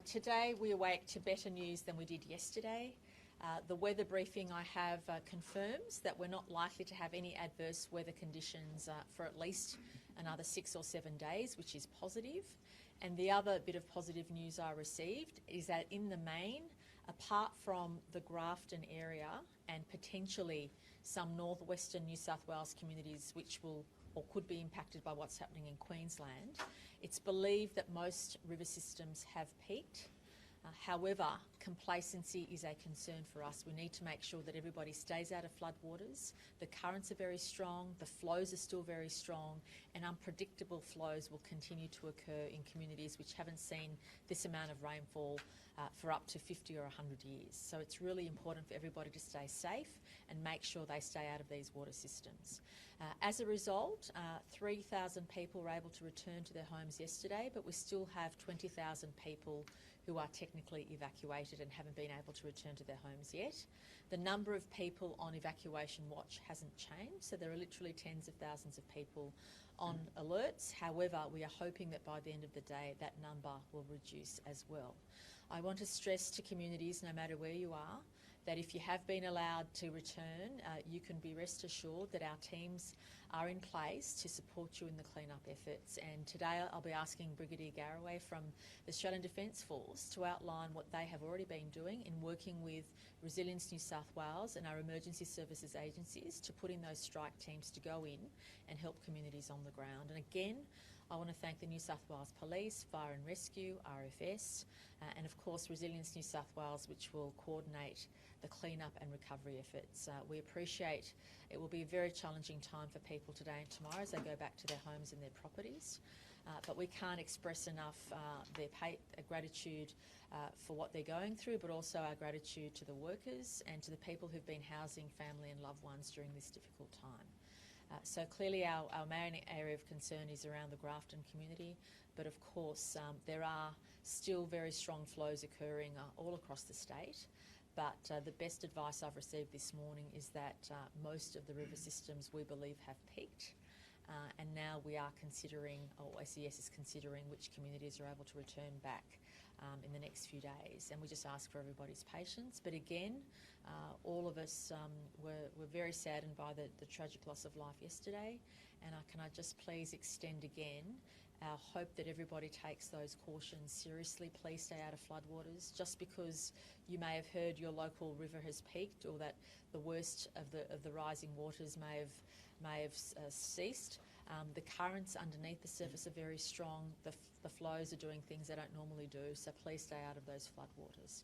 Today we awake to better news than we did yesterday. The weather briefing I have confirms that we're not likely to have any adverse weather conditions for at least another 6 or 7 days, which is positive. And the other bit of positive news I received is that in the main, apart from the Grafton area and potentially some northwestern New South Wales communities which will or could be impacted by what's happening in Queensland, it's believed that most river systems have peaked. However, complacency is a concern for us. We need to make sure that everybody stays out of floodwaters. The currents are very strong, the flows are still very strong, and unpredictable flows will continue to occur in communities which haven't seen this amount of rainfall for up to 50 or 100 years. So it's really important for everybody to stay safe and make sure they stay out of these water systems. As a result, 3,000 people were able to return to their homes yesterday, but we still have 20,000 people who are technically evacuated and haven't been able to return to their homes yet. The number of people on evacuation watch hasn't changed, so there are literally tens of thousands of people on alerts. However, we are hoping that by the end of the day that number will reduce as well. I want to stress to communities, no matter where you are, that if you have been allowed to return, you can be rest assured that our teams are in place to support you in the clean-up efforts. And today I'll be asking Brigadier Garraway from the Australian Defence Force to outline what they have already been doing in working with Resilience New South Wales and our emergency services agencies to put in those strike teams to go in and help communities on the ground. And again, I want to thank the New South Wales Police, Fire and Rescue, RFS, and of course Resilience New South Wales, which will coordinate the clean-up and recovery efforts. We appreciate it will be a very challenging time for people today and tomorrow as they go back to their homes and their properties, but we can't express enough their gratitude for what they're going through, but also our gratitude to the workers and to the people who've been housing family and loved ones during this difficult time. So clearly our main area of concern is around the Grafton community, but of course there are still very strong flows occurring all across the state. But the best advice I've received this morning is that most of the river systems we believe have peaked, and now we are considering, or SES is considering, which communities are able to return back in the next few days. And we just ask for everybody's patience. But again, all of us were very saddened by the tragic loss of life yesterday, and can I just please extend again our hope that everybody takes those cautions seriously. Please stay out of floodwaters. Just because you may have heard your local river has peaked or that the worst of the rising waters may have ceased, the currents underneath the surface are very strong. The flows are doing things they don't normally do, so please stay out of those floodwaters.